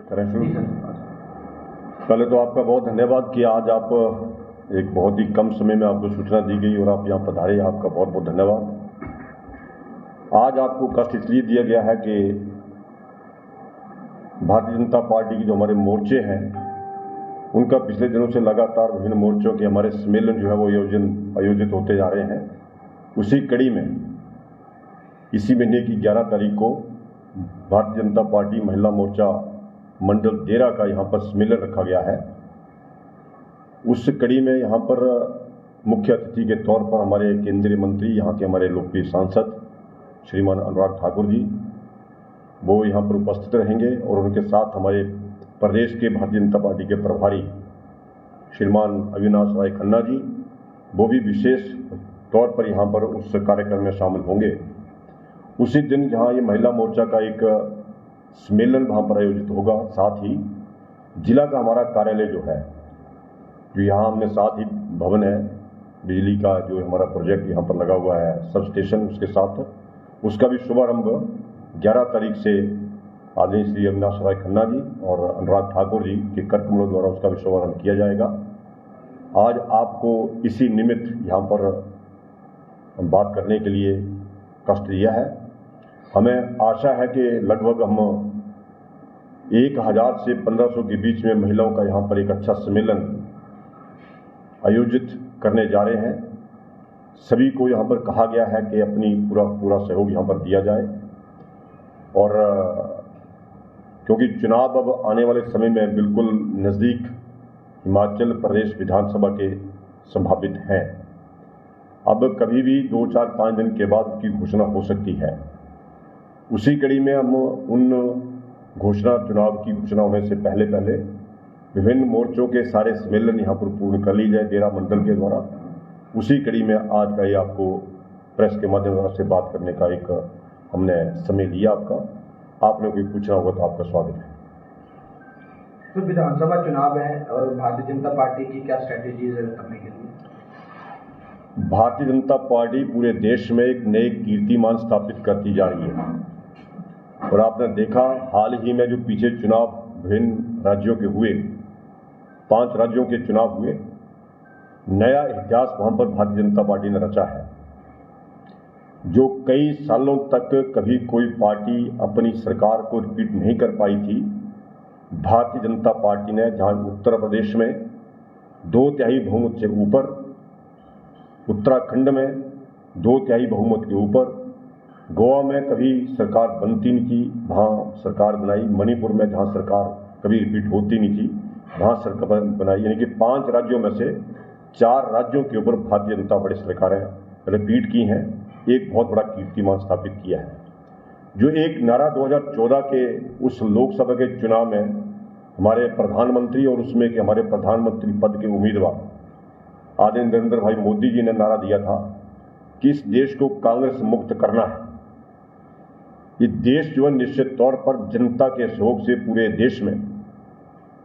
करें शुरू। पहले तो आपका बहुत धन्यवाद कि आज आप एक बहुत ही कम समय में आपको सूचना दी गई और आप यहाँ पधारे, आपका बहुत बहुत धन्यवाद। आज आपको कष्ट इसलिए दिया गया है कि भारतीय जनता पार्टी की जो हमारे मोर्चे हैं उनका पिछले दिनों से लगातार विभिन्न मोर्चों के हमारे सम्मेलन जो है वो आयोजित होते जा रहे हैं। उसी कड़ी में इसी महीने की 11 तारीख को भारतीय जनता पार्टी महिला मोर्चा मंडल देरा का यहाँ पर सम्मेलन रखा गया है। उस कड़ी में यहाँ पर मुख्य अतिथि के तौर पर हमारे केंद्रीय मंत्री, यहाँ के हमारे लोकप्रिय सांसद श्रीमान अनुराग ठाकुर जी वो यहाँ पर उपस्थित रहेंगे और उनके साथ हमारे प्रदेश के भारतीय जनता पार्टी के प्रभारी श्रीमान अविनाश राय खन्ना जी वो भी विशेष तौर पर यहाँ पर उस कार्यक्रम में शामिल होंगे। उसी दिन जहाँ ये महिला मोर्चा का एक सम्मेलन वहाँ पर आयोजित होगा, साथ ही जिला का हमारा कार्यालय जो है, जो यहाँ हमने साथ ही भवन है बिजली का जो हमारा प्रोजेक्ट यहाँ पर लगा हुआ है सब स्टेशन, उसके साथ उसका भी शुभारंभ 11 तारीख से आदरणीय श्री अविनाश राय खन्ना जी और अनुराग ठाकुर जी के कर कमलों द्वारा उसका भी शुभारंभ किया जाएगा। आज आपको इसी निमित्त यहाँ पर बात करने के लिए कष्ट दिया है। हमें आशा है कि लगभग हम 1000 से 1500 के बीच में महिलाओं का यहाँ पर एक अच्छा सम्मेलन आयोजित करने जा रहे हैं। सभी को यहाँ पर कहा गया है कि अपनी पूरा सहयोग यहाँ पर दिया जाए और क्योंकि चुनाव अब आने वाले समय में बिल्कुल नज़दीक हिमाचल प्रदेश विधानसभा के संभावित हैं। अब कभी भी 2, 4, 5 दिन के बाद उसकी घोषणा हो सकती है। उसी कड़ी में हम उन चुनाव की घोषणा होने से पहले विभिन्न मोर्चों के सारे सम्मेलन यहाँ पर पूर्ण कर ली जाए डेरा मंडल के द्वारा। उसी कड़ी में आज का ये आपको प्रेस के माध्यम से बात करने का एक हमने समय लिया आपने कोई पूछना होगा तो आपका स्वागत है। तो विधानसभा चुनाव है और भारतीय जनता पार्टी की क्या स्ट्रेटेजीज है करने के लिए? भारतीय जनता पार्टी पूरे देश में एक नए कीर्तिमान स्थापित करती जा रही है और आपने देखा हाल ही में जो पीछे चुनाव विभिन्न राज्यों के हुए, 5 राज्यों के चुनाव हुए, नया इतिहास वहां पर भारतीय जनता पार्टी ने रचा है। जो कई सालों तक कभी कोई पार्टी अपनी सरकार को रिपीट नहीं कर पाई थी, भारतीय जनता पार्टी ने जहां उत्तर प्रदेश में 2/3 बहुमत से ऊपर, उत्तराखंड में 2/3 बहुमत के ऊपर, गोवा में कभी सरकार बनती नहीं थी वहाँ सरकार बनाई, मणिपुर में जहाँ सरकार कभी रिपीट होती नहीं थी वहाँ सरकार बनाई, यानी कि 5 राज्यों में से 4 राज्यों के ऊपर भारतीय जनता पार्टी सरकारें रिपीट की हैं। एक बहुत बड़ा कीर्तिमान स्थापित किया है। जो एक नारा 2014 के उस लोकसभा के चुनाव में हमारे प्रधानमंत्री और उसमें के हमारे प्रधानमंत्री पद के उम्मीदवार आदरणीय नरेंद्र भाई मोदी जी ने नारा दिया था कि इस देश को कांग्रेस मुक्त करना है। ये देश जो है निश्चित तौर पर जनता के सहयोग से पूरे देश में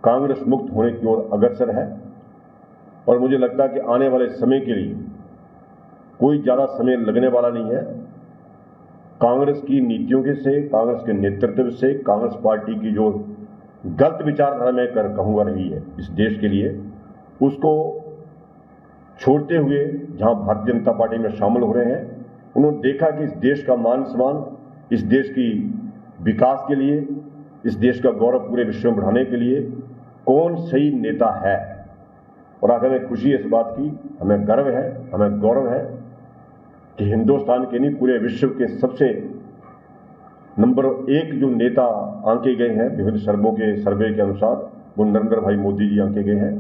कांग्रेस मुक्त होने की ओर अग्रसर है और मुझे लगता है कि आने वाले समय के लिए कोई ज़्यादा समय लगने वाला नहीं है। कांग्रेस की नीतियों के से, कांग्रेस के नेतृत्व से, कांग्रेस पार्टी की जो गलत विचारधारा में कहूँगा रही है इस देश के लिए, उसको छोड़ते हुए जहां भारतीय जनता पार्टी में शामिल हो रहे हैं, उन्होंने देखा कि इस देश का मान सम्मान, इस देश की विकास के लिए, इस देश का गौरव पूरे विश्व में बढ़ाने के लिए कौन सही नेता है। और आज हमें खुशी है इस बात की, हमें गर्व है, हमें गौरव है कि हिंदुस्तान के नहीं पूरे विश्व के सबसे नंबर 1 जो नेता आंके गए हैं विभिन्न सर्वे के अनुसार, वो नरेंद्र भाई मोदी जी आंके गए हैं।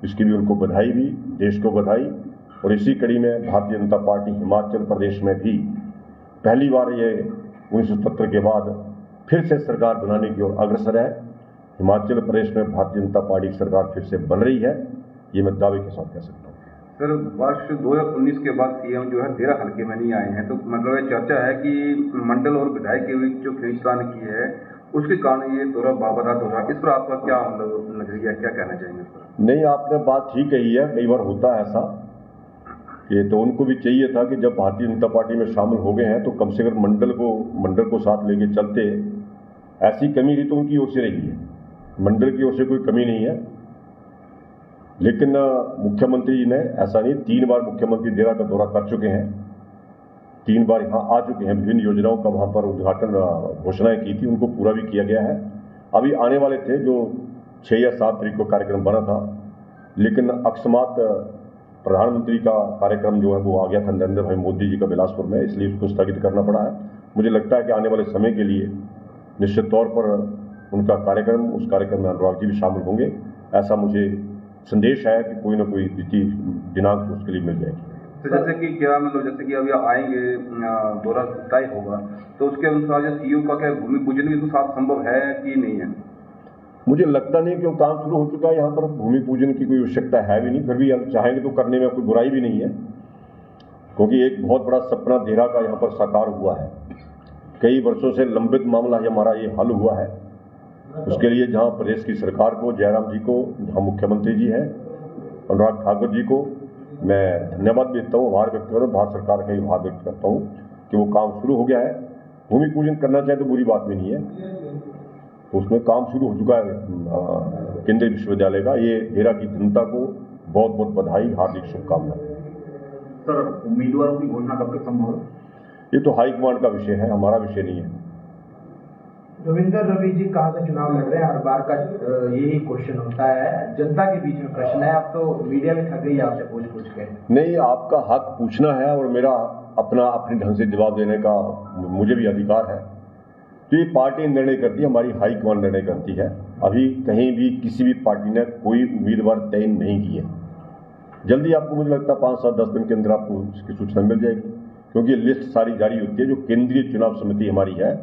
इसकी भी उनको बधाई, भी देश को बधाई। और इसी कड़ी में भारतीय जनता पार्टी हिमाचल प्रदेश में भी पहली बार ये 1970 के बाद फिर से सरकार बनाने की ओर अग्रसर है। हिमाचल प्रदेश में भारतीय जनता पार्टी की सरकार फिर से बन रही है, ये मैं दावे के साथ कह सकता हूँ। सर, वर्ष 2019 के बाद सीएम जो है देरा हल्के में नहीं आए हैं, तो मतलब ये चर्चा है कि मंडल और विधायक के बीच जो खींचतान की है उसके कारण ये दौरा बाबरात हो रहा है। इस पर आपका क्या मतलब नजरिया, क्या कहना चाहेंगे इस पर? नहीं, आपने बात ठीक कही है। कई बार होता है ऐसा, ये तो उनको भी चाहिए था कि जब भारतीय जनता पार्टी में शामिल हो गए हैं तो कम से कम मंडल को साथ लेके चलते। ऐसी कमी ही तो उनकी ओर से रही है। मंडल की ओर से कोई कमी नहीं है, लेकिन मुख्यमंत्री जी ने ऐसा नहीं, 3 बार मुख्यमंत्री देरा का दौरा कर चुके हैं, 3 बार यहाँ आ चुके हैं, विभिन्न योजनाओं का वहाँ पर उद्घाटन घोषणाएं की थी, उनको पूरा भी किया गया है। अभी आने वाले थे जो 6 या 7 तारीख को कार्यक्रम बना था, लेकिन अकस्मात प्रधानमंत्री का कार्यक्रम जो है वो आ गया था नरेंद्र भाई मोदी जी का बिलासपुर में, इसलिए उसको स्थगित करना पड़ा है। मुझे लगता है कि आने वाले समय के लिए निश्चित तौर पर उनका कार्यक्रम, उस कार्यक्रम में अनुराग जी भी शामिल होंगे, ऐसा मुझे संदेश है कि कोई ना कोई दिनांक उसके लिए मिल जाएगी। तो जैसे कि क्या मतलब जैसे कि अभी आएंगे, दौरा तय होगा, तो उसके अनुसार जो सीयू का क्या भूमि पूजन भी तो साथ संभव है कि नहीं है? मुझे लगता नहीं, क्यों काम शुरू हो चुका है, यहाँ पर भूमि पूजन की कोई आवश्यकता है भी नहीं, फिर भी हम चाहेंगे तो करने में कोई बुराई भी नहीं है, क्योंकि एक बहुत बड़ा सपना देरा का यहाँ पर साकार हुआ है। कई वर्षों से लंबित मामला हमारा ये हल हुआ है। उसके लिए जहाँ प्रदेश की सरकार को, जयराम जी को, जहाँ मुख्यमंत्री जी हैं अनुराग ठाकुर जी को मैं धन्यवाद देता हूँ, आभार व्यक्त करता हूँ, भारत सरकार का आभार व्यक्त करता हूँ कि वो काम शुरू हो गया है। भूमि पूजन करना चाहे तो बुरी बात भी नहीं है, तो उसमें काम शुरू हो चुका है केंद्रीय विश्वविद्यालय का। ये देरा की जनता को बहुत बहुत बधाई, हार्दिक शुभकामनाएं। सर, उम्मीदवारों की घोषणा कब तक संभव है? ये तो हाईकमांड का विषय है, हमारा विषय नहीं है। रविंदर रवि जी कहाँ से चुनाव लड़ रहे हैं, हर बार का यही क्वेश्चन होता है, जनता के बीच में प्रश्न है। अब तो मीडिया भी थक गई है आपसे पूछ के। नहीं, आपका हक पूछना है और मेरा अपने ढंग से जवाब देने का मुझे भी अधिकार है। तो ये पार्टी निर्णय करती है, हमारी हाईकमान निर्णय करती है। अभी कहीं भी किसी भी पार्टी ने कोई उम्मीदवार तय नहीं किए। जल्दी आपको मुझे लगता है 5, 7, 10 दिन के अंदर आपको इसकी सूचना मिल जाएगी, क्योंकि लिस्ट सारी जारी होती है। जो केंद्रीय चुनाव समिति हमारी है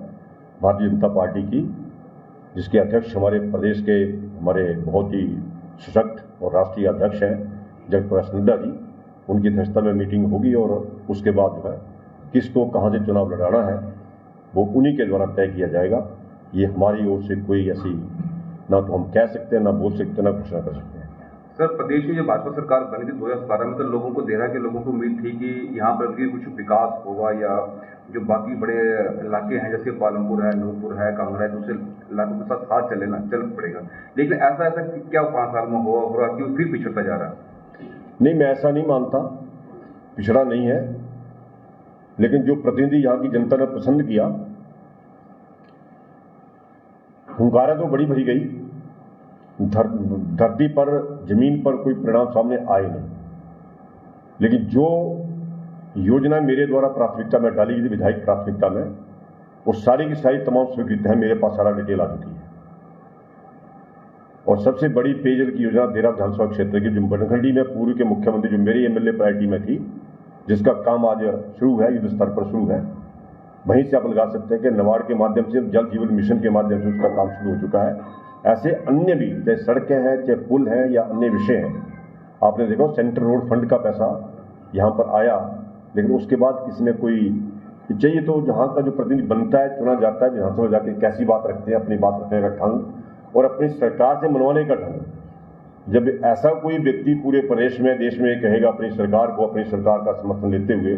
भारतीय जनता पार्टी की, जिसके अध्यक्ष हमारे प्रदेश के हमारे बहुत ही सशक्त और राष्ट्रीय अध्यक्ष हैं जगत प्रकाश नड्डा जी, उनकी अध्यक्षता में मीटिंग होगी और उसके बाद जो है किसको कहाँ से चुनाव लड़ाना है वो उन्हीं के द्वारा तय किया जाएगा। ये हमारी ओर से कोई ऐसी ना तो हम कह सकते हैं, ना बोल सकते हैं, ना घोषणा कर सकते हैं। सर, प्रदेश में जो भाजपा सरकार बनी थी 2017 में, तो लोगों को, देरा के लोगों को उम्मीद थी कि यहाँ पर भी कुछ विकास होगा, या जो बाकी बड़े इलाके हैं जैसे पालमपुर है, नूरपुर है, कांगड़ा है, दूसरे इलाकों के साथ चल पड़ेगा। लेकिन ऐसा क्या 5 साल में हो रहा, क्यों फिर पिछड़ता जा रहा है? नहीं, मैं ऐसा नहीं मानता, पिछड़ा नहीं है, लेकिन जो प्रतिनिधि यहाँ की जनता ने पसंद किया, हुंकारा तो बड़ी भरी गई, धरती पर, जमीन पर कोई परिणाम सामने आए नहीं। लेकिन जो योजना मेरे द्वारा प्राथमिकता में डाली गई थी, विधायक प्राथमिकता में, वो सारी की सारी तमाम स्वीकृत है, मेरे पास सारा डिटेल आ चुकी है। और सबसे बड़ी पेयजल की योजना देरा विधानसभा क्षेत्र की, जो बनखंडी में पूर्व के मुख्यमंत्री, जो मेरी एमएलए प्रायोरिटी में थी, जिसका काम आज शुरू है, युद्ध स्तर पर शुरू है। वहीं से आप लगा सकते हैं कि नबार्ड के माध्यम से, जल जीवन मिशन के माध्यम से उसका काम शुरू हो चुका है। ऐसे अन्य भी, चाहे सड़कें हैं, चाहे पुल हैं, या अन्य विषय हैं। आपने देखा सेंट्रल रोड फंड का पैसा यहाँ पर आया, लेकिन उसके बाद किसी ने कोई चाहिए तो जहाँ का जो प्रतिनिधि बनता है, चुना जाता है, विधानसभा जाके कैसी बात रखते हैं, अपनी बात रखने का ढंग और अपनी सरकार से मनवाने का ढंग। जब ऐसा कोई व्यक्ति पूरे प्रदेश में, देश में कहेगा अपनी सरकार को, अपनी सरकार का समर्थन लेते हुए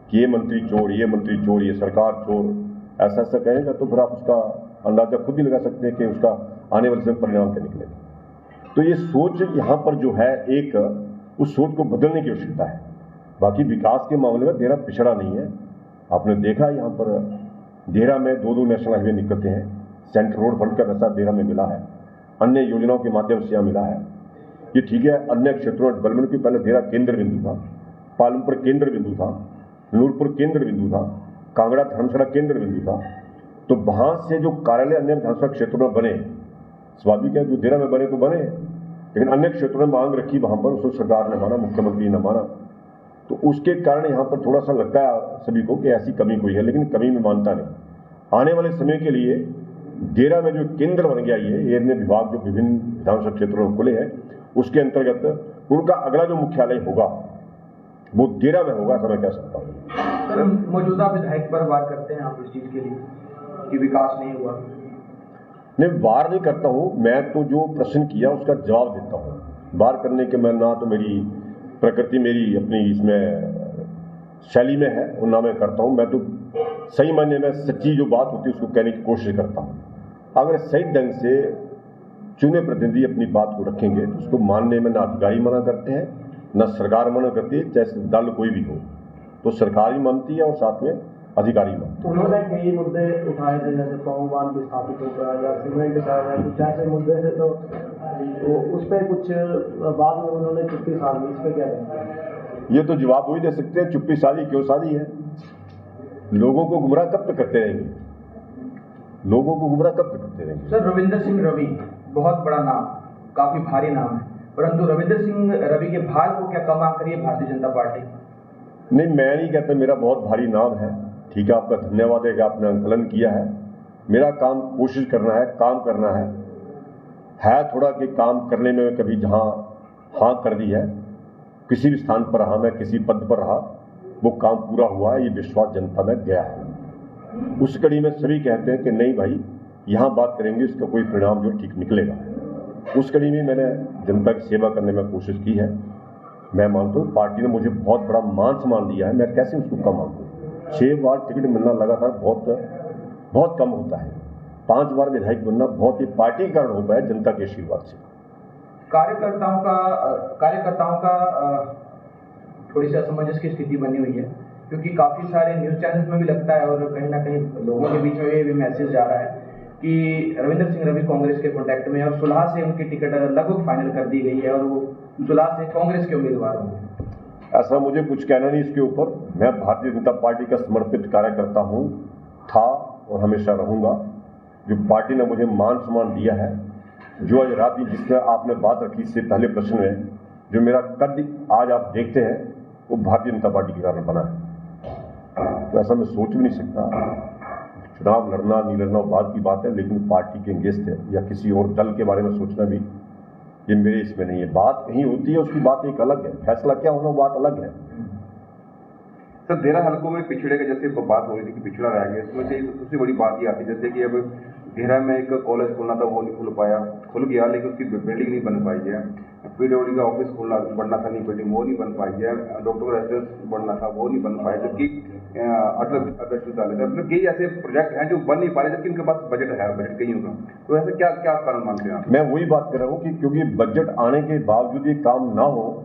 कि ये मंत्री चोर, ये मंत्री चोर, ये सरकार चोर, ऐसा कहेगा, तो फिर आप उसका अंदाजा खुद ही लगा सकते हैं कि उसका आने वाले समय परिणाम क्या निकलेगा। तो ये सोच यहाँ पर जो है, एक उस सोच को बदलने की आवश्यकता है। बाकी विकास के मामले में देरा पिछड़ा नहीं है। आपने देखा यहाँ पर देरा में 2 नेशनल हाईवे निकलते हैं, सेंट्रल रोड फंड का पैसा देरा में मिला है, अन्य योजनाओं के माध्यम से यहाँ मिला है। ये ठीक है, अन्य क्षेत्रों में डेवलपमेंट की पहले देरा केंद्र बिंदु था, पालमपुर केंद्र बिंदु था, नूरपुर केंद्र बिंदु था, कांगड़ा धर्मशाला केंद्र बिंदु था। तो वहां से जो कार्यालय अन्य विधानसभा क्षेत्रों में बने, स्वाभाविक है, जो देरा में बने तो बने, लेकिन अन्य क्षेत्रों में मांग रखी, वहां पर उसको सरकार ने माना, मुख्यमंत्री ने माना। तो उसके कारण यहाँ पर थोड़ा सा लगता है सभी को कि ऐसी कमी कोई है, लेकिन कमी में मानता नहीं। आने वाले समय के लिए देरा में जो केंद्र बन गया, ये अन्य विभाग जो विभिन्न विधानसभा क्षेत्रों में खुले हैं, उसके अंतर्गत उनका अगला जो मुख्यालय होगा वो देरा में होगा, ऐसा मैं कह सकता हूँ। सर, मौजूदा विधायक पर बात करते हैं आप इस चीज के लिए कि विकास नहीं हुआ? नहीं, वार नहीं करता हूँ मैं, तो जो प्रश्न किया उसका जवाब देता हूँ। वार करने के मैं, ना तो मेरी प्रकृति, मेरी अपनी इसमें शैली में है, और ना मैं करता हूँ। मैं तो सही मायने में सच्ची जो बात होती है उसको कहने की कोशिश करता हूँ। अगर सही ढंग से चुने प्रतिनिधि अपनी बात को रखेंगे तो उसको मानने में ना अधिकारी मना करते हैं, ना सरकार मना करती है, चाहे दल कोई भी हो। तो सरकार ही मानती है और साथ में अधिकारी मानते हैं। उन्होंने कई मुद्दे उठाए थे, जैसे पौंग बांध विस्थापित होगा या सीमेंट का या कुछ ऐसे मुद्दे थे, तो उस पर कुछ बाद में उन्होंने चुप्पी साध ली। इस पर क्या कहेंगे? ये तो जवाब वही दे सकते हैं, चुप्पी साधी क्यों साधी है? लोगों को गुमराह कब तक करते रहेंगे? लोगों को गुमराह कब तक करते रहेंगे? सर, रविंदर सिंह रवि बहुत बड़ा नाम, काफी भारी नाम है, परंतु रविंदर सिंह रवि के भार को क्या कम आंक रही है भारतीय जनता पार्टी? नहीं, मैं नहीं कहता मेरा बहुत भारी नाम है। ठीक है, आपका धन्यवाद है कि आपने आंकलन किया है। मेरा काम कोशिश करना है, काम करना है थोड़ा कि काम करने में कभी जहां हाँ कर दी है, किसी भी स्थान पर रहा, मैं किसी पद पर रहा, वो काम पूरा हुआ है, ये विश्वास जनता में गया है। उस कड़ी में सभी कहते हैं कि नहीं भाई, यहां बात करेंगे इसका कोई परिणाम जो ठीक निकलेगा। उस कड़ी में मैंने जनता की सेवा करने में कोशिश की है। मैं मानता हूँ पार्टी ने मुझे बहुत बड़ा मान सम्मान दिया है, मैं कैसे उसको कम मांगू? 6 बार टिकट मिलना लगातार बहुत कम होता है। 5 बार विधायक बनना बहुत ही पार्टी के कारण होता है, जनता के आशीर्वाद से। कार्यकर्ताओं का थोड़ी सी असमंजस की स्थिति बनी हुई है, क्योंकि काफी सारे न्यूज चैनल्स में भी लगता है और कहीं ना कहीं लोगों के बीच में भी मैसेज जा रहा है कि रविंदर सिंह रवि कांग्रेस के कॉन्टेक्ट में और सुलह से उनकी टिकट लगभग फाइनल कर दी गई है और वो सुलह से कांग्रेस के उम्मीदवार होंगे। ऐसा मुझे कुछ कहना नहीं इसके ऊपर। मैं भारतीय जनता पार्टी का समर्पित कार्यकर्ता हूं, था और हमेशा रहूंगा। जो पार्टी ने मुझे मान सम्मान दिया है, जो आज रात जिसमें आपने बात रखी इससे पहले प्रश्न में, जो मेरा कद आज आप देखते हैं, वो भारतीय जनता पार्टी के कारण बना है। तो ऐसा मैं सोच भी नहीं सकता। चुनाव लड़ना नहीं लड़ना बात की बात है, लेकिन पार्टी के अगेंस्ट है या किसी और दल के बारे में सोचना भी ये मेरे इसमें नहीं है। बात कहीं होती है, उसकी बात एक अलग है, फैसला क्या होना बात अलग है। सर, 13 हलकों में पिछड़े के जैसे बात हो रही थी कि पिछड़ा रह गया, इसमें से सबसे बड़ी बात ये आती है जैसे कि अब देहरा में एक कॉलेज खोलना था, वो नहीं खुल गया, लेकिन उसकी बिल्डिंग नहीं बन पाई है। पीडब्ल्यूडी का ऑफिस बनना था, नहीं बिल्डिंग वो नहीं बन पाई है। डॉक्टर का रेसिडेंस बनना था, वो नहीं बन पाया, जबकि अटल विश्वविद्यालय मतलब कई ऐसे प्रोजेक्ट हैं जो बन नहीं पा रहे, जबकि उनके पास बजट है, बजट कहीं होगा। तो ऐसा क्या क्या कारण मानते हैं? मैं वही बात कर रहा हूं कि क्योंकि बजट आने के बावजूद ये काम ना हो,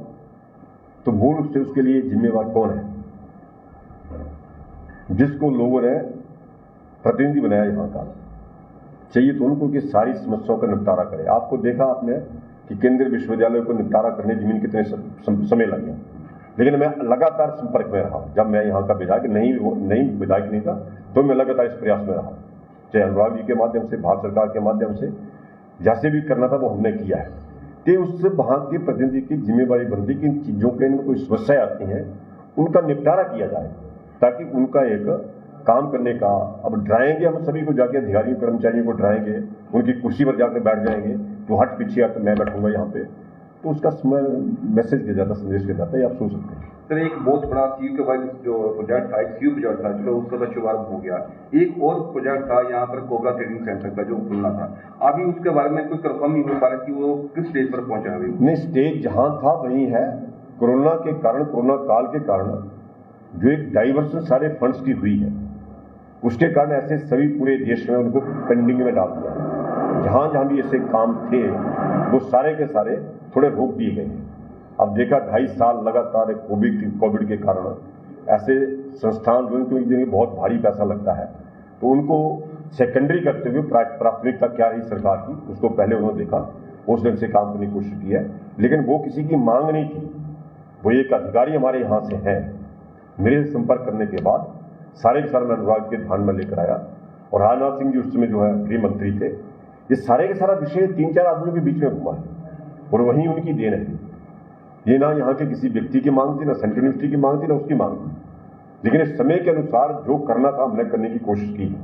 तो मूल रूप से उसके लिए जिम्मेवार कौन है? जिसको लोगों ने प्रतिनिधि बनाया यहां का, चाहिए तो उनको कि सारी समस्याओं का निपटारा करे। आपको देखा आपने कि केंद्रीय विश्वविद्यालय को निपटारा करने जमीन कितने समय लग गया, लेकिन मैं लगातार संपर्क में रहा। जब मैं यहाँ का विधायक नहीं विधायक नहीं था, तो मैं लगातार इस प्रयास में रहा, चाहे अनुराग जी के माध्यम से, भारत सरकार के माध्यम से, जैसे भी करना था वो हमने किया है। कि उससे वहां के प्रतिनिधि की जिम्मेवारी बनती कि इन चीजों के इनमें कोई समस्याएं आती हैं, उनका निपटारा किया जाए, ताकि उनका एक काम करने का। अब डराएंगे हम सभी को जाके, अधिकारियों कर्मचारियों को डराएंगे, उनकी कुर्सी पर जाकर बैठ जाएंगे, तो हट पीछे तो मैं बैठूंगा यहाँ पे, तो उसका मैसेज दिया जाता, संदेश दिया जाता है, आप सोच सकते हैं। सर, एक बहुत बड़ा सीयू के बाद जो प्रोजेक्ट था, एक सीयू प्रोजेक्ट था, चलो उसका तो शुभारंभ हो गया। एक और प्रोजेक्ट था यहाँ पर कोबरा ट्रेनिंग सेंटर का, जो खुलना था। अभी उसके बारे में कोई कंफर्म नहीं हो पा रहा कि वो किस स्टेज पर पहुंचा है। नहीं, स्टेज जहां था वही है। कोरोना के कारण, कोरोना काल के कारण जो एक डाइवर्सन सारे फंड्स की हुई है, उसके कारण ऐसे सभी पूरे देश में उनको पेंडिंग में डाल दिया। जहां जहां भी ऐसे काम थे वो सारे के सारे थोड़े रोक दिए गए हैं। अब देखा 2.5 साल लगातार कोविड के कारण ऐसे संस्थान जो उनको बहुत भारी पैसा लगता है, तो उनको सेकेंडरी करते हुए प्राथमिकता क्या रही सरकार की, उसको पहले उन्होंने देखा, उस ढंग से काम करने की कोशिश की है। लेकिन वो किसी की मांग नहीं थी, वो एक अधिकारी हमारे यहाँ से है। मेरे संपर्क करने के बाद सारे के सारे मैं अनुराग के ध्यान में लेकर आया, और राजनाथ सिंह जी उस समय जो है गृह मंत्री थे। ये सारे के सारा विषय 3-4 आदमियों के बीच में घुमा है, और वही उनकी देन है। ये ना यहाँ के किसी व्यक्ति की मांग थी, ना सेंट्रल यूनिवर्सिटी की मांग थी, ना उसकी मांग थी, लेकिन इस समय के अनुसार जो करना था हमने करने की कोशिश की है।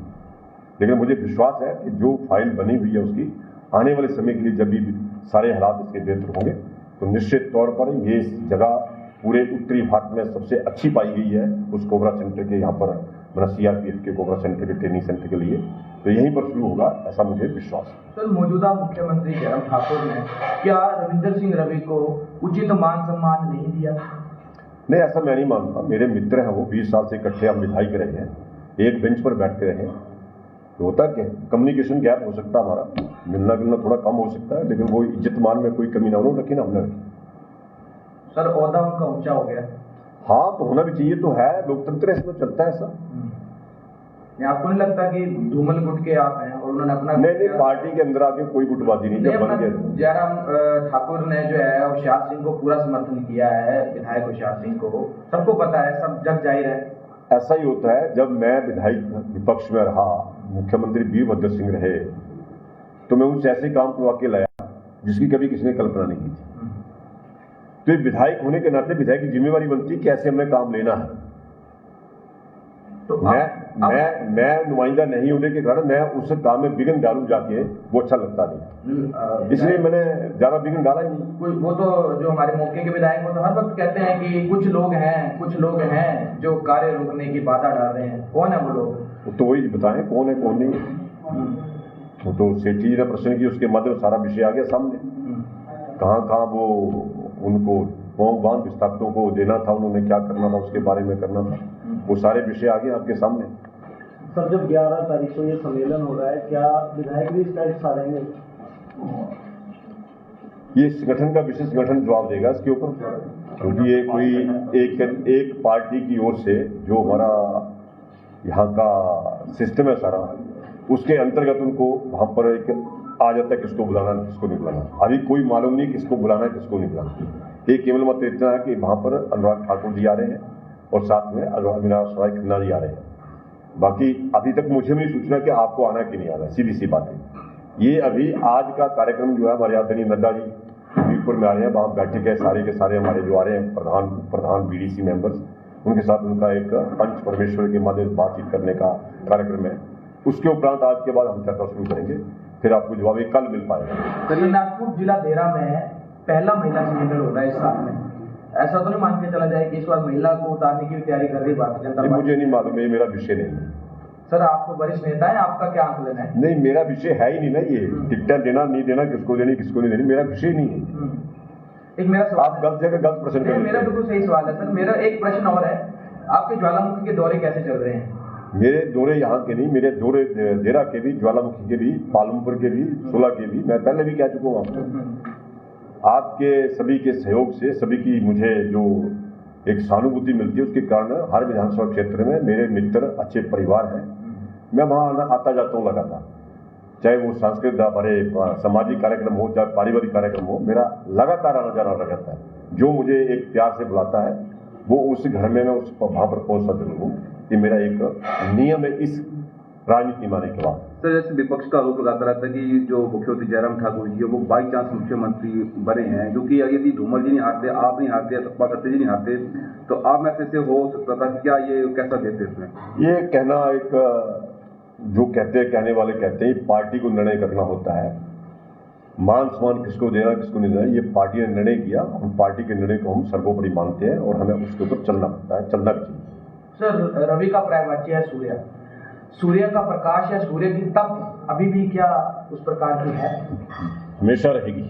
लेकिन मुझे विश्वास है कि जो फाइल बनी हुई है उसकी आने वाले समय के लिए जब भी सारे हालात इसके बेहतर होंगे, तो निश्चित तौर पर ये जगह पूरे उत्तरी भारत में सबसे अच्छी पाई गई है उस कोबरा सेंटर के, यहाँ पर मेरा सीआरपीएफ के कोबरा सेंटर के ट्रेनिंग सेंटर के लिए, तो यहीं पर शुरू होगा, ऐसा मुझे विश्वास है। सर, मौजूदा मुख्यमंत्री जयराम ठाकुर ने क्या रविंदर सिंह रवि को उचित मान सम्मान नहीं दिया? नहीं, ऐसा मैं नहीं मानता। मेरे मित्र हैं वो, 20 साल से इकट्ठे हम विधायक रहे हैं, एक बेंच पर बैठते रहे हैं। तो होता क्या, कम्युनिकेशन गैप हो सकता हमारा, मिलना जुलना थोड़ा कम हो सकता है, लेकिन वो इज्जत मान में कोई कमी ना उन्होंने रखी ना हमने रखी। सर ओहदा उनका ऊंचा हो गया। हाँ, तो होना भी चाहिए, तो है, लोकतंत्र है, इसमें चलता है ऐसा। आपको नहीं लगता कि धूमल गुट के आप हैं और उन्होंने अपना नहीं, पार्टी के अंदर आके कोई गुटबाजी नहीं, जब बन गया। जयराम ठाकुर ने जो है होशियार सिंह को पूरा समर्थन किया है, विधायक होशियार सिंह को, सबको पता है, सब जग जाहिर है। ऐसा ही होता है, जब मैं विधायक विपक्ष में रहा, मुख्यमंत्री वीरभद्र सिंह रहे, तो मैं उनसे ऐसे काम करवा के लाया जिसकी कभी किसी ने कल्पना नहीं की थी। तो एक विधायक होने के नाते विधायक की जिम्मेवारी बनती है कैसे हमें काम लेना है। तो मैं नुमाइंदा नहीं होने के कारण मैं उस काम में विघ्न डालू जाके, वो अच्छा लगता नहीं, इसलिए मैंने ज्यादा विघ्न डाला ही नहीं। वो तो जो हमारे मौके के विधायक वो तो हर वक्त कहते हैं कि कुछ लोग हैं जो कार्य रोकने की बाधा डाल रहे हैं। कौन है वो लोग? तो वही बताएं कौन है कौन नहीं। वो तो सेठी जी ने प्रश्न किया, उसके माध्यम सारा विषय आ गया सामने, कहाँ वो उनको पोंग बांध विस्थापितों को देना था, उन्होंने क्या करना था, उसके बारे में करना था, वो सारे विषय आ गए आपके सामने। सर जब 11 तारीख को ये सम्मेलन हो रहा है, क्या विधायक भी इसका हिस्सा रहेंगे? ये संगठन का विशेष संगठन जवाब देगा इसके ऊपर, क्योंकि ये कोई एक पार्टी की ओर से जो हमारा यहाँ का सिस्टम है सारा, उसके अंतर्गत उनको वहां पर एक आ जाता है किसको बुलाना किसको नहीं बुलाना। अभी कोई मालूम नहीं किसको बुलाना है किसको नहीं बुलाना। एक केवल मत इतना है कि वहां पर अनुराग ठाकुर जी आ रहे हैं और साथ में अविनाश राय खन्ना जी आ रहे हैं। बाकी अभी तक मुझे नहीं सूचना कि आपको आना कि नहीं आना, सीधी सी बात है। ये अभी आज का कार्यक्रम जो है हमारे आदरणीय नड्डा जी वीरपुर में आ रहे हैं, वहां बैठक है, सारे के सारे हमारे जो आ रहे हैं प्रधान बीडीसी मेंबर्स, उनके साथ उनका एक पंच परमेश्वर के माध्यम से बातचीत करने का कार्यक्रम है। उसके उपरांत आज के बाद हम चर्चा शुरू करेंगे, फिर आपको जवाब कल मिल पाएगा। नागपुर जिला देरा में पहला महिला सम्मेलन हो रहा है इस साल में, ऐसा तो नहीं मान के चला जाए कि इस बार महिला को उतारने की तैयारी कर रही भारतीय जनता पार्टी? मुझे नहीं मालूम, ये मेरा विषय नहीं है। सर आपको वरिष्ठ नेता है, आपका क्या आंकलन है? नहीं, मेरा विषय है ही नहीं ना, ये टिकटें देना नहीं देना, किसको देनी किसको नहीं देनी, मेरा विषय नहीं है। एक मेरा सवाल, आप गलत जगह गलत प्रश्न करें। मेरा बिल्कुल सही सवाल है सर। मेरा एक प्रश्न और है, आपके ज्वालामुखी के दौरे कैसे चल रहे हैं? मेरे दौरे यहाँ के नहीं, मेरे दौरे देरा के भी, ज्वालामुखी के भी, पालमपुर के भी, सुला के भी, मैं पहले भी कह चुका हूँ आपको। आपके सभी के सहयोग से, सभी की मुझे जो एक सहानुभूति मिलती है, उसके कारण हर विधानसभा क्षेत्र में मेरे मित्र अच्छे परिवार हैं, मैं वहाँ आता जाता हूँ लगातार। चाहे वो सांस्कृतिक हमारे सामाजिक कार्यक्रम हो, चाहे पारिवारिक कार्यक्रम हो, मेरा लगातार आना जाना रहता है। जो मुझे एक प्यार से बुलाता है वो उस घर में मैं उस वहां पर पहुंचता जरूर हूँ। ये मेरा एक नियम है इस राजनीति में आने के बाद। सर जैसे विपक्ष का आरोप लगाता रहता है कि जो मुख्यमंत्री जयराम ठाकुर जी वो बाई चांस मुख्यमंत्री बने हैं, क्योंकि यदि धूमल जी नहीं हारते, आप नहीं हारते, सतपाल सत्ती जी नहीं हारते, तो आप में से हो सकता था। क्या ये कैसा देते इसमें? ये कहना एक जो कहते हैं, कहने वाले कहते हैं, पार्टी को निर्णय करना होता है, मान सम्मान किसको देना किसको नहीं देना, ये पार्टी ने निर्णय किया। हम पार्टी के निर्णय को हम सर्वोपरि मानते हैं और हमें उसके ऊपर चलना पड़ता है, चलना भी चाहिए। सर रवि का पर्यायवाची है सूर्य का प्रकाश या सूर्य की तप अभी भी क्या उस प्रकार की है? हमेशा रहेगी।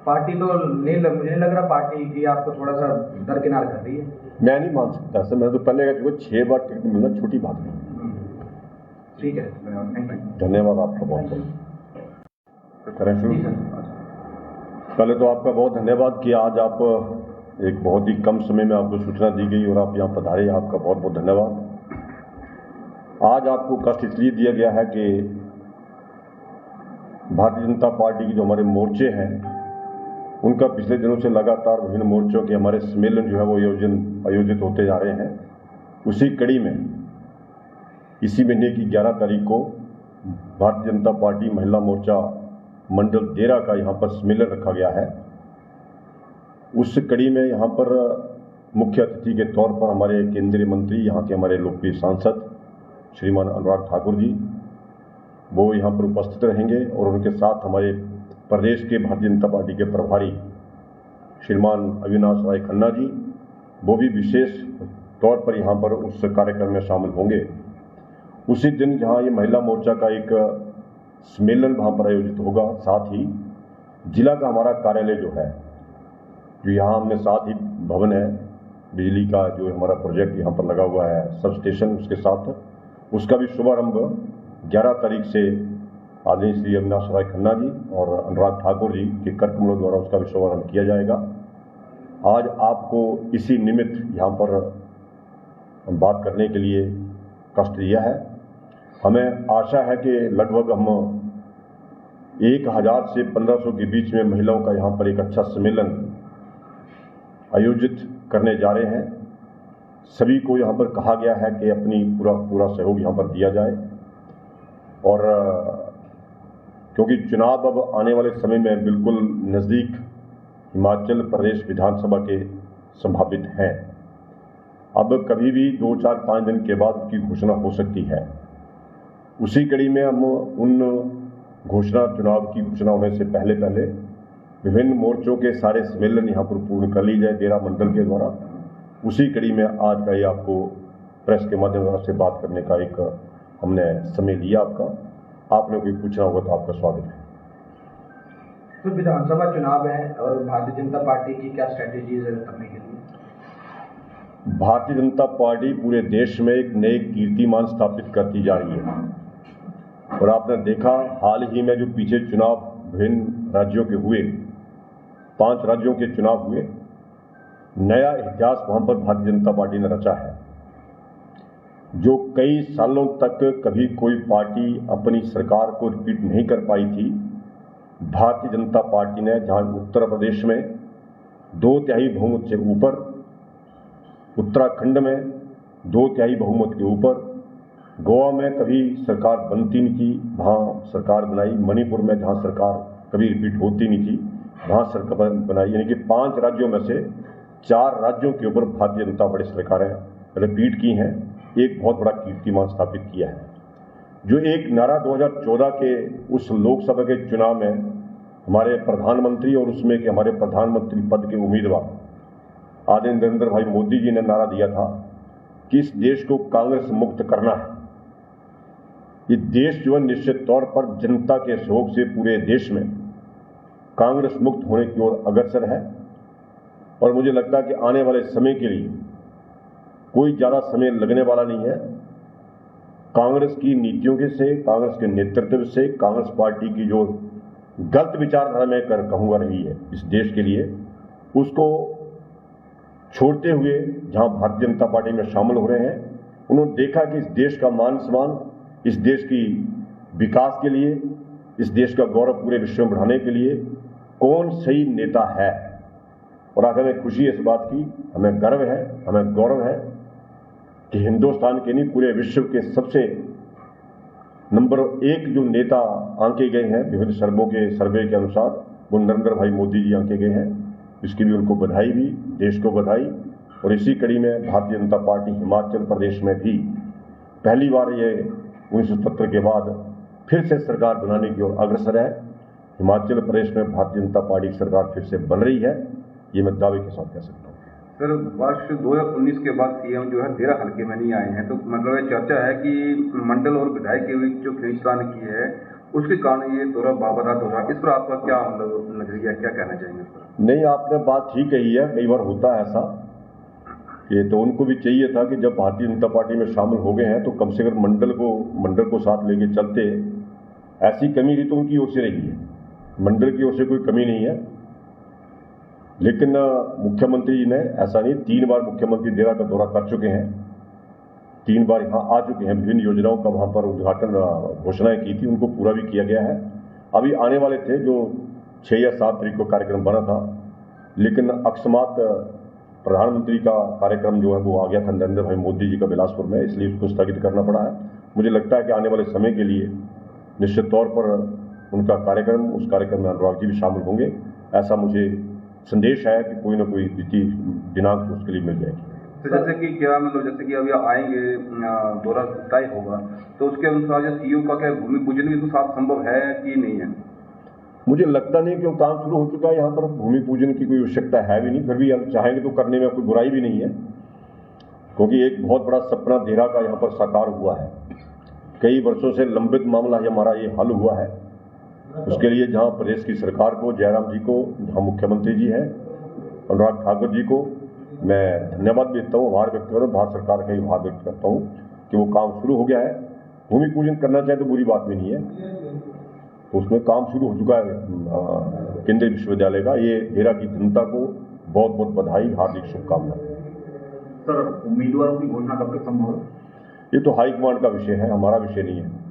पार्टी तो नहीं मुझे नहीं लग रहा पार्टी की आपको थोड़ा सा दरकिनार कर रही है। मैं नहीं मान सकता सर, मैं तो पहले कह चुका 6 बार टिकट मिलना छोटी बात नहीं। ठीक है, धन्यवाद आपका बहुत बहुत। करें शुरू? पहले तो आपका बहुत धन्यवाद कि आज आप एक बहुत ही कम समय में आपको सूचना दी गई और आप यहाँ पधारे, आपका बहुत बहुत धन्यवाद। आज आपको कष्ट इसलिए दिया गया है कि भारतीय जनता पार्टी की जो हमारे मोर्चे हैं उनका पिछले दिनों से लगातार विभिन्न मोर्चों के हमारे सम्मेलन जो है वो आयोजित होते जा रहे हैं। उसी कड़ी में इसी महीने की 11 तारीख को भारतीय जनता पार्टी महिला मोर्चा मंडल देरा का यहाँ पर सम्मेलन रखा गया है। उस कड़ी में यहाँ पर मुख्य अतिथि के तौर पर हमारे केंद्रीय मंत्री, यहाँ के हमारे लोकप्रिय सांसद श्रीमान अनुराग ठाकुर जी वो यहाँ पर उपस्थित रहेंगे और उनके साथ हमारे प्रदेश के भारतीय जनता पार्टी के प्रभारी श्रीमान अविनाश राय खन्ना जी वो भी विशेष तौर पर यहाँ पर उस कार्यक्रम में शामिल होंगे। उसी दिन जहाँ ये महिला मोर्चा का एक सम्मेलन वहाँ पर आयोजित होगा, साथ ही जिला का हमारा कार्यालय जो है, जो यहाँ हमने साथ ही भवन है बिजली का जो हमारा प्रोजेक्ट यहाँ पर लगा हुआ है सब स्टेशन, उसके साथ उसका भी शुभारंभ 11 तारीख से आदरणीय श्री अविनाश राय खन्ना जी और अनुराग ठाकुर जी के कर कमलों द्वारा उसका भी शुभारंभ किया जाएगा। आज आपको इसी निमित्त यहाँ पर बात करने के लिए कष्ट दिया है। हमें आशा है कि लगभग हम 1000 से 1500 के बीच में महिलाओं का यहाँ पर एक अच्छा सम्मेलन आयोजित करने जा रहे हैं। सभी को यहाँ पर कहा गया है कि अपनी पूरा सहयोग यहाँ पर दिया जाए और क्योंकि चुनाव अब आने वाले समय में बिल्कुल नज़दीक हिमाचल प्रदेश विधानसभा के संभावित हैं। अब कभी भी 2, 4, 5 दिन के बाद उसकी घोषणा हो सकती है। उसी कड़ी में हम उन चुनाव की घोषणा होने से पहले विभिन्न मोर्चों के सारे सम्मेलन यहाँ पर पूर्ण कर ली जाए देरा मंडल के द्वारा। उसी कड़ी में आज का ये आपको प्रेस के माध्यम से बात करने का एक हमने समय लिया आपने कोई पूछना होगा तो आपका स्वागत है। तो विधानसभा चुनाव है और भारतीय जनता पार्टी की क्या स्ट्रेटेजी है करने के लिए? भारतीय जनता पार्टी पूरे देश में एक नए कीर्तिमान स्थापित करती जा रही है और आपने देखा हाल ही में जो पीछे चुनाव विभिन्न राज्यों के हुए, 5 राज्यों के चुनाव हुए, नया इतिहास वहां पर भारतीय जनता पार्टी ने रचा है। जो कई सालों तक कभी कोई पार्टी अपनी सरकार को रिपीट नहीं कर पाई थी, भारतीय जनता पार्टी ने जहां उत्तर प्रदेश में 2/3 बहुमत से ऊपर, उत्तराखंड में 2/3 बहुमत के ऊपर, गोवा में कभी सरकार बनती नहीं थी वहां सरकार बनाई, मणिपुर में जहां सरकार कभी रिपीट होती नहीं थी वहां सरकार बनाई। यानी कि 5 राज्यों में से 4 राज्यों के ऊपर भारतीय जनता पार्टी सरकारें रिपीट की हैं। एक बहुत बड़ा कीर्तिमान स्थापित किया है। जो एक नारा 2014 के उस लोकसभा के चुनाव में हमारे प्रधानमंत्री और उसमें के हमारे प्रधानमंत्री पद के उम्मीदवार आदरणीय नरेंद्र भाई मोदी जी ने नारा दिया था कि इस देश को कांग्रेस मुक्त करना है। ये देश जो है निश्चित तौर पर जनता के सहयोग से पूरे देश में कांग्रेस मुक्त होने की ओर अग्रसर है और मुझे लगता है कि आने वाले समय के लिए कोई ज्यादा समय लगने वाला नहीं है। कांग्रेस की नीतियों के से, कांग्रेस के नेतृत्व से, कांग्रेस पार्टी की जो गलत विचारधारा में कहूंगा रही है इस देश के लिए, उसको छोड़ते हुए जहां भारतीय जनता पार्टी में शामिल हो रहे हैं, उन्होंने देखा कि इस देश का मान सम्मान, इस देश की विकास के लिए, इस देश का गौरव पूरे विश्व में बढ़ाने के लिए कौन सही नेता है। और आज हमें खुशी है इस बात की, हमें गर्व है, हमें गौरव है कि हिंदुस्तान के नहीं पूरे विश्व के सबसे नंबर 1 जो नेता आंके गए हैं विभिन्न सर्वे के अनुसार, वो नरेंद्र भाई मोदी जी आंके गए हैं। इसकी भी उनको बधाई, भी देश को बधाई। और इसी कड़ी में भारतीय जनता पार्टी हिमाचल प्रदेश में भी पहली बार ये 1970 के बाद फिर से सरकार बनाने की ओर अग्रसर है। हिमाचल प्रदेश में भारतीय जनता पार्टी की सरकार फिर से बन रही है, ये मैं दावे के साथ कह सकता हूँ। सर, वर्ष 2019 के बाद सीएम जो है देरा हल्के में नहीं आए हैं, तो मतलब ये चर्चा है कि मंडल और विधायक के बीच जो खींचतान की है उसके कारण ये दौरा बाबर दौरा, इस पर आपका क्या मतलब नजरिया, क्या कहना चाहेंगे इस पर? नहीं, आपने बात ठीक कही है। कई बार होता है ऐसा कि तो उनको भी चाहिए था कि जब भारतीय जनता पार्टी में शामिल हो गए हैं तो कम से कम मंडल को साथ लेके चलते। ऐसी कमी थी तो उनकी ओर से रही है, मंडल की ओर से कोई कमी नहीं है। लेकिन मुख्यमंत्री ने ऐसा नहीं, 3 बार मुख्यमंत्री देरा का दौरा कर चुके हैं, 3 बार यहाँ आ चुके हैं। विभिन्न योजनाओं का वहां पर उद्घाटन घोषणाएं की थी, उनको पूरा भी किया गया है। अभी आने वाले थे जो 6 या 7 तारीख को कार्यक्रम बना था, लेकिन अकस्मात प्रधानमंत्री का कार्यक्रम जो है वो आ गया था नरेंद्र भाई मोदी जी का बिलासपुर में, इसलिए उसको स्थगित करना पड़ा है। मुझे लगता है कि आने वाले समय के लिए निश्चित तौर पर उनका कार्यक्रम, उस कार्यक्रम में अनुराग जी भी शामिल होंगे, ऐसा मुझे संदेश है कि कोई ना कोई दिनांक उसके लिए मिल जाएगी। तो जैसे कि क्या मतलब जैसे कि अभी आएंगे, दौरा तय होगा, तो उसके अनुसार जो सीओ का क्या भूमि पूजन भी तो साथ संभव है कि नहीं है? मुझे लगता नहीं, क्यों काम शुरू हो चुका है यहाँ पर, भूमि पूजन की कोई आवश्यकता है भी नहीं। फिर भी हम चाहेंगे तो करने में कोई बुराई भी नहीं है, क्योंकि एक बहुत बड़ा सपना देरा का यहाँ पर साकार हुआ है। कई वर्षों से लंबित मामला हमारा ये हल हुआ है। उसके लिए जहाँ प्रदेश की सरकार को, जयराम जी को, जहाँ मुख्यमंत्री जी हैं, अनुराग ठाकुर जी को मैं धन्यवाद देता हूँ, आभार व्यक्त करता हूँ, भारत सरकार का आभार व्यक्त करता हूँ कि वो काम शुरू हो गया है। भूमि पूजन करना चाहे तो बुरी बात भी नहीं है। तो उसमें काम शुरू हो चुका है केंद्रीय विश्वविद्यालय का। ये देहरा की जनता को बहुत बहुत बधाई, हार्दिक शुभकामनाएं। सर, उम्मीदवारों की घोषणा कब तक संभव है? ये तो हाईकमांड का विषय है, हमारा विषय नहीं है।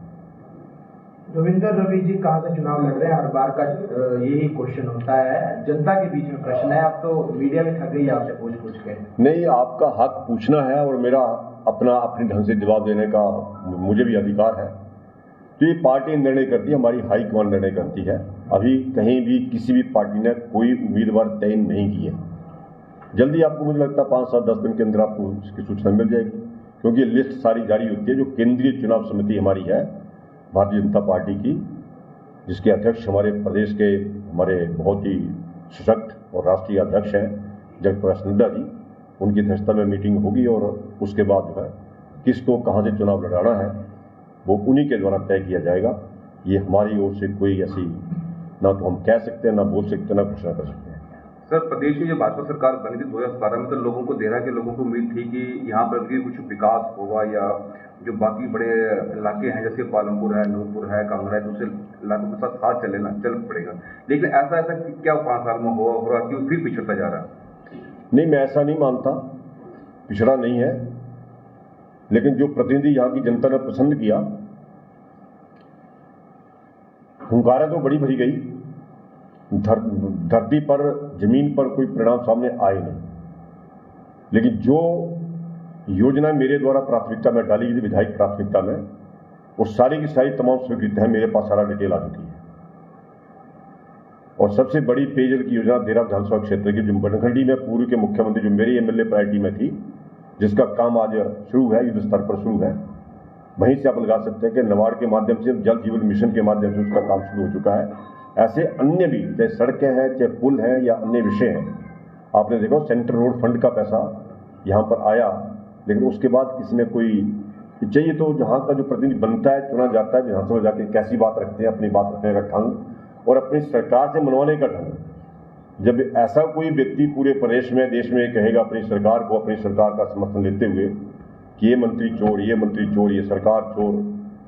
रविंद्र रवि जी कहाँ से चुनाव लड़ रहे हैं, हर बार का यही क्वेश्चन होता है, जनता के बीच में प्रश्न है। अब तो मीडिया भी थक गई है आपसे पूछ के। नहीं, आपका हक पूछना है और मेरा अपने ढंग से जवाब देने का मुझे भी अधिकार है। तो ये पार्टी निर्णय करती है, हमारी हाईकमांड निर्णय करती है। अभी कहीं भी किसी भी पार्टी ने कोई उम्मीदवार तय नहीं की है। जल्दी आपको, मुझे लगता है 5-7-10 दिन के अंदर आपको इसकी सूचना मिल जाएगी, क्योंकि ये लिस्ट सारी जारी होती है। जो केंद्रीय चुनाव समिति हमारी है भारतीय जनता पार्टी की, जिसके अध्यक्ष हमारे प्रदेश के हमारे बहुत ही सशक्त और राष्ट्रीय अध्यक्ष हैं जगत प्रकाश नड्डा जी, उनकी अध्यक्षता में मीटिंग होगी और उसके बाद जो है किसको कहाँ से चुनाव लड़ाना है वो उन्हीं के द्वारा तय किया जाएगा। ये हमारी ओर से कोई ऐसी ना तो हम कह सकते हैं, ना बोल सकते हैं, ना घोषणा कर सकते हैं। सर, प्रदेश में जो भाजपा सरकार बनी थी 2017 में, तो लोगों को, देहरा के लोगों को उम्मीद थी कि यहाँ पर भी कुछ विकास होगा, या जो बाकी बड़े इलाके हैं जैसे पालमपुर है, नूरपुर है, कांगड़ा है, दूसरे इलाकों के साथ चल पड़ेगा। लेकिन ऐसा क्या 5 साल में हो रहा है कि फिर पिछड़ता जा रहा है? नहीं, मैं ऐसा नहीं मानता, पिछड़ा नहीं है। लेकिन जो प्रतिनिधि यहाँ की जनता ने पसंद किया, हुंकारें तो बड़ी भरी गई, धरती पर, जमीन पर कोई परिणाम सामने आए नहीं। लेकिन जो योजना मेरे द्वारा प्राथमिकता में डाली गई थी, विधायक प्राथमिकता में, वो सारी की सारी तमाम स्वीकृत है, मेरे पास सारा डिटेल आ चुकी है। और सबसे बड़ी पेयजल की योजना देहरा विधानसभा क्षेत्र की, जो बनखंडी में पूर्व के मुख्यमंत्री, जो मेरी एमएलए प्रायोरिटी में थी, जिसका काम आज शुरू है, युद्ध स्तर पर शुरू है। वहीं से आप लगा सकते हैं कि नबार्ड के माध्यम से, जल जीवन मिशन के माध्यम से उसका काम शुरू हो चुका है। ऐसे अन्य भी, चाहे सड़कें हैं, चाहे पुल हैं, या अन्य विषय हैं। आपने देखा सेंट्रल रोड फंड का पैसा यहाँ पर आया, लेकिन उसके बाद किसी ने कोई चाहिए तो जहाँ का जो प्रतिनिधि बनता है, चुना जाता है, विधानसभा जाके कैसी बात रखते हैं, अपनी बात रखने का ढंग और अपनी सरकार से मनवाने का ढंग। जब ऐसा कोई व्यक्ति पूरे प्रदेश में, देश में कहेगा अपनी सरकार को, अपनी सरकार का समर्थन लेते हुए कि ये मंत्री चोर, ये मंत्री चोर, ये सरकार चोर,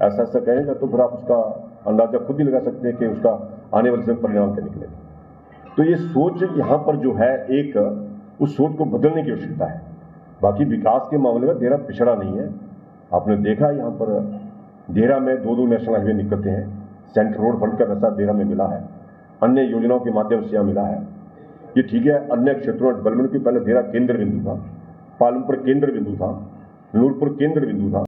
ऐसा कहेगा, तो फिर आप उसका अंदाजा खुद ही लगा सकते हैं कि उसका आने वाले समय परिणाम क्या निकलेगा। तो ये सोच यहाँ पर जो है, एक उस सोच को बदलने की आवश्यकता है। बाकी विकास के मामले में देहरा पिछड़ा नहीं है। आपने देखा यहाँ पर देहरा में 2 नेशनल हाईवे निकलते हैं, सेंट्रल रोड फंड का पैसा देहरा में मिला है, अन्य योजनाओं के माध्यम से यहाँ मिला है। ये ठीक है, अन्य क्षेत्रों में डेवलपमेंट के पहले देहरा केंद्र बिंदु था, पालमपुर केंद्र बिंदु था, नूरपुर केंद्र बिंदु था।